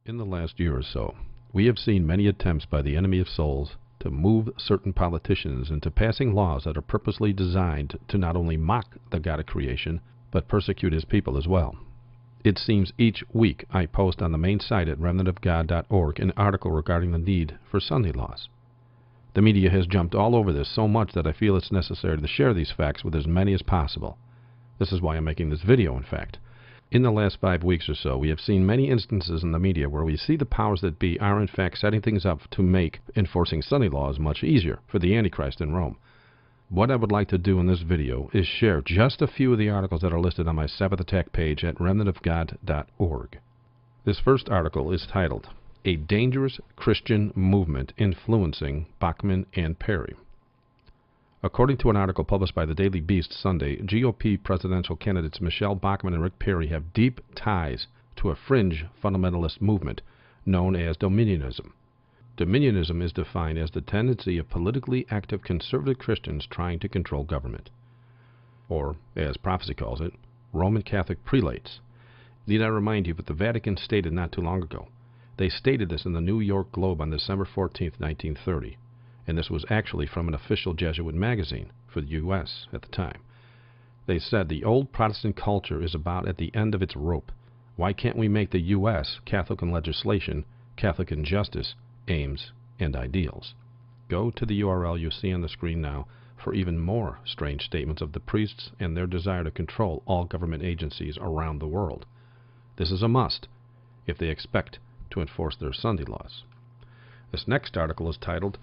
In the last year or so, we have seen many attempts by the enemy of souls to move certain politicians into passing laws that are purposely designed to not only mock the God of creation, but persecute his people as well. It seems each week I post on the main site at remnantofgod.org an article regarding the need for Sunday laws. The media has jumped all over this so much that I feel it's necessary to share these facts with as many as possible. This is why I'm making this video, in fact. In the last 5 weeks or so, we have seen many instances in the media where we see the powers that be are in fact setting things up to make enforcing Sunday laws much easier for the Antichrist in Rome. What I would like to do in this video is share just a few of the articles that are listed on my Sabbath Attack page at remnantofgod.org. This first article is titled, A Dangerous Christian Movement Influencing Bachman and Perry. According to an article published by the Daily Beast Sunday, GOP presidential candidates Michelle Bachmann and Rick Perry have deep ties to a fringe fundamentalist movement known as Dominionism. Dominionism is defined as the tendency of politically active conservative Christians trying to control government, or, as prophecy calls it, Roman Catholic prelates. Need I remind you what the Vatican stated not too long ago? They stated this in the New York Globe on December 14, 1930. And this was actually from an official Jesuit magazine for the U.S. at the time. They said the old Protestant culture is about at the end of its rope. Why can't we make the U.S. Catholic in legislation, Catholic in justice, aims, and ideals? Go to the URL you see on the screen now for even more strange statements of the priests and their desire to control all government agencies around the world. This is a must if they expect to enforce their Sunday laws. This next article is titled,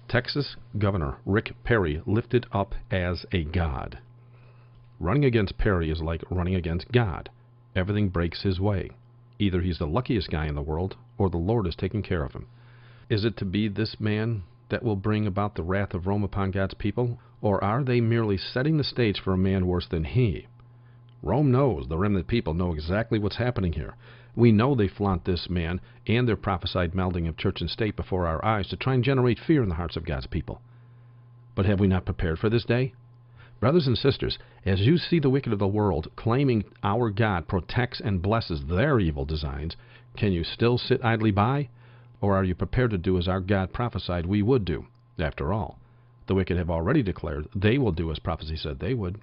Texas Governor Rick Perry lifted up as a god. Running against Perry is like running against God. Everything breaks his way. Either he's the luckiest guy in the world, or the Lord is taking care of him. Is it to be this man that will bring about the wrath of Rome upon God's people, or are they merely setting the stage for a man worse than he? Rome knows, the remnant people know exactly what's happening here. We know they flaunt this man and their prophesied melding of church and state before our eyes to try and generate fear in the hearts of God's people. But have we not prepared for this day? Brothers and sisters, as you see the wicked of the world claiming our God protects and blesses their evil designs, can you still sit idly by? Or are you prepared to do as our God prophesied we would do? After all, the wicked have already declared they will do as prophecy said they would.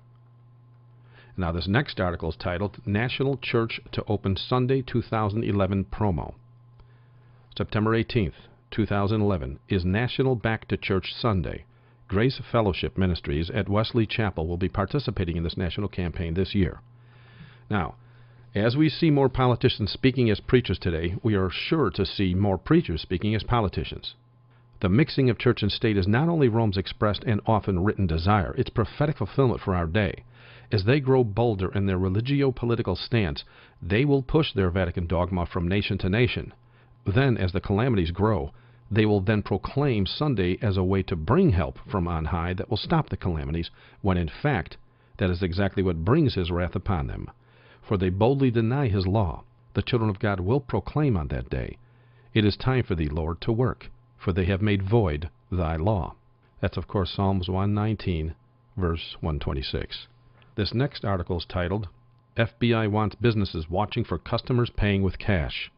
Now this next article is titled, National Church to Open Sunday 2011 Promo. September 18th, 2011 is National Back to Church Sunday. Grace Fellowship Ministries at Wesley Chapel will be participating in this national campaign this year. Now, as we see more politicians speaking as preachers today, we are sure to see more preachers speaking as politicians. The mixing of church and state is not only Rome's expressed and often written desire, it's prophetic fulfillment for our day. As they grow bolder in their religio-political stance, they will push their Vatican dogma from nation to nation. Then, as the calamities grow, they will then proclaim Sunday as a way to bring help from on high that will stop the calamities, when in fact, that is exactly what brings his wrath upon them. For they boldly deny his law. The children of God will proclaim on that day, It is time for thee, Lord, to work, for they have made void thy law. That's, of course, Psalms 119, verse 126. This next article is titled, FBI Wants Businesses Watching for Customers Paying with Cash.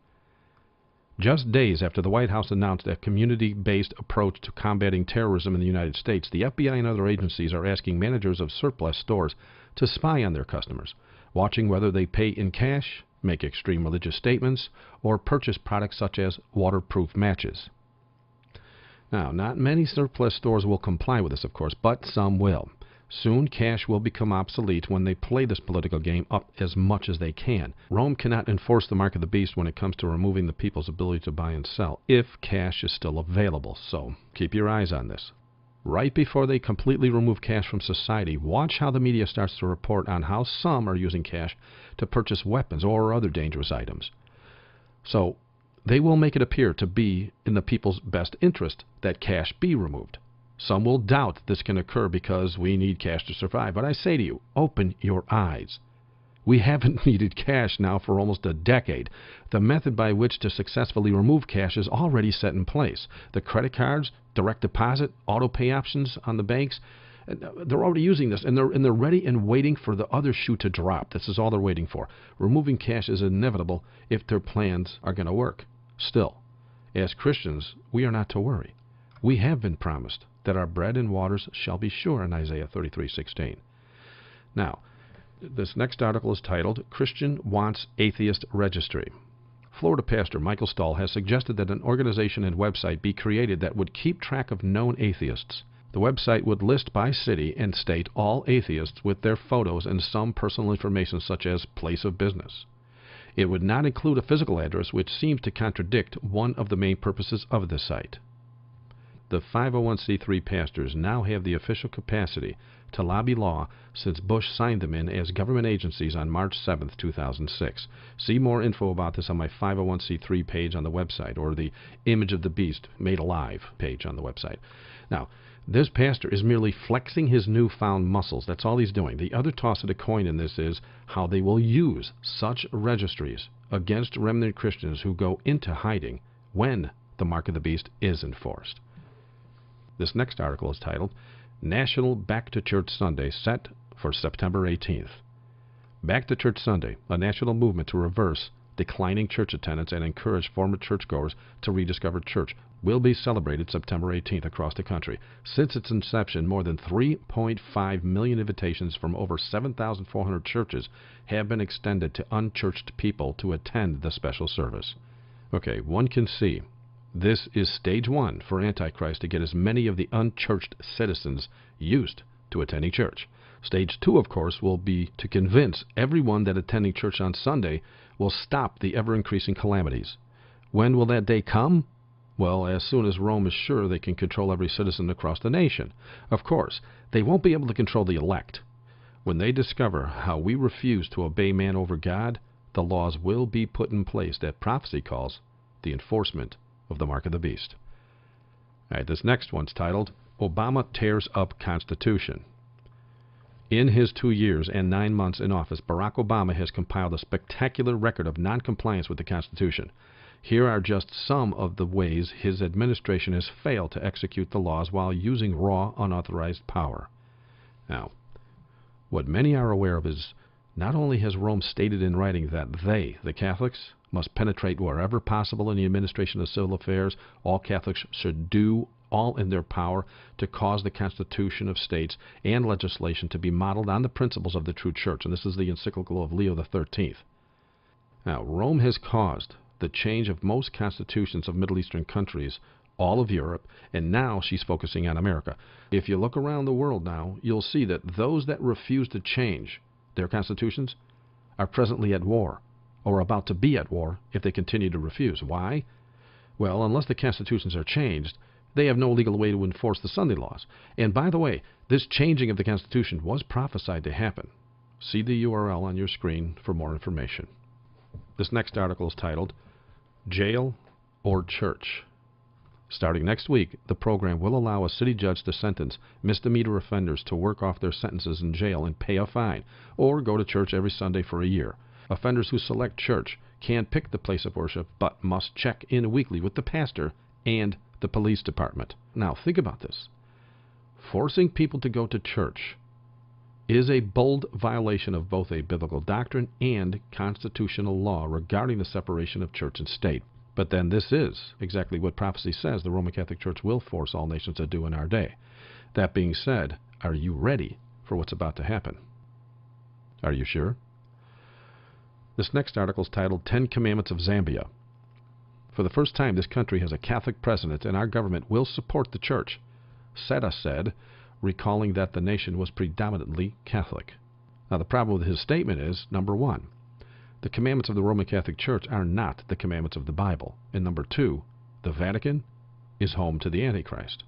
Just days after the White House announced a community-based approach to combating terrorism in the United States, the FBI and other agencies are asking managers of surplus stores to spy on their customers, watching whether they pay in cash, make extreme religious statements, or purchase products such as waterproof matches. Now, not many surplus stores will comply with this, of course, but some will. Soon, cash will become obsolete when they play this political game up as much as they can. Rome cannot enforce the mark of the beast when it comes to removing the people's ability to buy and sell, if cash is still available, so keep your eyes on this. Right before they completely remove cash from society, watch how the media starts to report on how some are using cash to purchase weapons or other dangerous items. So, they will make it appear to be in the people's best interest that cash be removed. Some will doubt this can occur because we need cash to survive. But I say to you, open your eyes. We haven't needed cash now for almost a decade. The method by which to successfully remove cash is already set in place. The credit cards, direct deposit, auto pay options on the banks, they're already using this, and they're ready and waiting for the other shoe to drop. This is all they're waiting for. Removing cash is inevitable if their plans are going to work. Still, as Christians, we are not to worry. We have been promised that our bread and waters shall be sure in Isaiah 33:16. Now, this next article is titled, Christian Wants Atheist Registry. Florida pastor Michael Stahl has suggested that an organization and website be created that would keep track of known atheists. The website would list by city and state all atheists with their photos and some personal information such as place of business. It would not include a physical address, which seems to contradict one of the main purposes of the site. The 501c3 pastors now have the official capacity to lobby law since Bush signed them in as government agencies on March 7, 2006. See more info about this on my 501c3 page on the website, or the Image of the Beast Made Alive page on the website. Now, this pastor is merely flexing his newfound muscles. That's all he's doing. The other toss of the coin in this is how they will use such registries against remnant Christians who go into hiding when the Mark of the Beast is enforced. This next article is titled, National Back to Church Sunday set for September 18th. Back to Church Sunday, a national movement to reverse declining church attendance and encourage former churchgoers to rediscover church, will be celebrated September 18th across the country. Since its inception, more than 3.5 million invitations from over 7,400 churches have been extended to unchurched people to attend the special service. Okay, one can see this is stage one for Antichrist to get as many of the unchurched citizens used to attending church. Stage two, of course, will be to convince everyone that attending church on Sunday will stop the ever-increasing calamities. When will that day come? Well, as soon as Rome is sure they can control every citizen across the nation. Of course, they won't be able to control the elect. When they discover how we refuse to obey man over God, the laws will be put in place that prophecy calls the enforcement of the Mark of the Beast. All right, this next one's titled, Obama Tears Up Constitution. In his 2 years and 9 months in office, Barack Obama has compiled a spectacular record of noncompliance with the Constitution. Here are just some of the ways his administration has failed to execute the laws while using raw, unauthorized power. Now, what many are aware of is not only has Rome stated in writing that they, the Catholics, must penetrate wherever possible in the administration of civil affairs, all Catholics should do all in their power to cause the Constitution of states and legislation to be modeled on the principles of the true church. And this is the encyclical of Leo XIII. Now, Rome has caused the change of most constitutions of Middle Eastern countries, all of Europe, and now she's focusing on America. If you look around the world now, you'll see that those that refuse to change their constitutions are presently at war, or about to be at war if they continue to refuse. Why? Well, unless the constitutions are changed, they have no legal way to enforce the Sunday laws. And by the way, this changing of the Constitution was prophesied to happen. See the URL on your screen for more information. This next article is titled, Jail or Church. Starting next week, the program will allow a city judge to sentence misdemeanor offenders to work off their sentences in jail and pay a fine, or go to church every Sunday for a year. Offenders who select church can pick the place of worship, but must check in weekly with the pastor and the police department. Now, think about this. Forcing people to go to church is a bold violation of both a biblical doctrine and constitutional law regarding the separation of church and state. But then this is exactly what prophecy says the Roman Catholic Church will force all nations to do in our day. That being said, are you ready for what's about to happen? Are you sure? This next article is titled 10 Commandments of Zambia. For the first time, this country has a Catholic president, and our government will support the church, Seta said, recalling that the nation was predominantly Catholic. Now, the problem with his statement is, number one, the commandments of the Roman Catholic Church are not the commandments of the Bible. And number two, the Vatican is home to the Antichrist.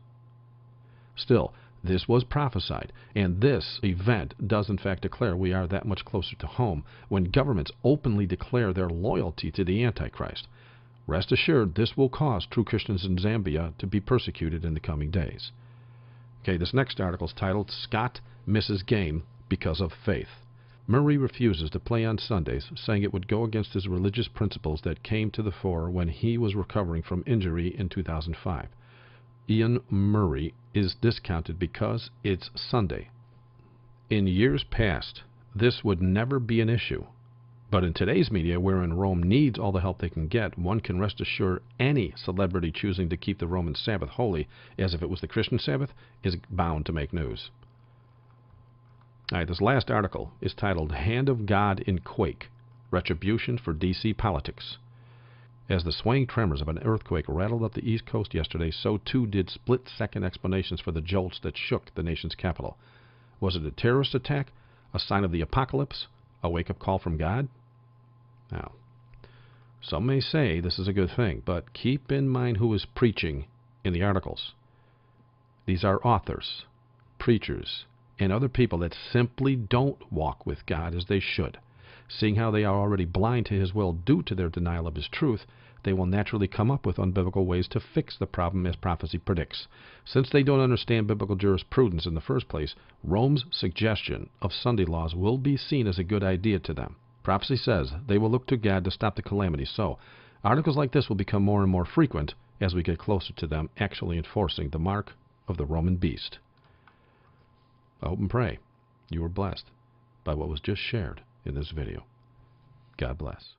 Still, this was prophesied, and this event does in fact declare we are that much closer to home when governments openly declare their loyalty to the Antichrist. Rest assured, this will cause true Christians in Zambia to be persecuted in the coming days. Okay, this next article is titled, Scott Misses Game Because of Faith. Murray refuses to play on Sundays, saying it would go against his religious principles that came to the fore when he was recovering from injury in 2005. Ian Murray is discounted because it's Sunday. In years past, this would never be an issue. But in today's media, wherein Rome needs all the help they can get, one can rest assured any celebrity choosing to keep the Roman Sabbath holy, as if it was the Christian Sabbath, is bound to make news. All right, this last article is titled Hand of God in Quake, Retribution for D.C. Politics. As the swaying tremors of an earthquake rattled up the East Coast yesterday, so too did split-second explanations for the jolts that shook the nation's capital. Was it a terrorist attack, a sign of the apocalypse, a wake-up call from God? Now, some may say this is a good thing, but keep in mind who is preaching in the articles. These are authors, preachers, and other people that simply don't walk with God as they should. Seeing how they are already blind to His will due to their denial of His truth, they will naturally come up with unbiblical ways to fix the problem as prophecy predicts. Since they don't understand biblical jurisprudence in the first place, Rome's suggestion of Sunday laws will be seen as a good idea to them. Prophecy says they will look to God to stop the calamity, so articles like this will become more and more frequent as we get closer to them actually enforcing the mark of the Roman beast. I hope and pray you were blessed by what was just shared in this video. God bless.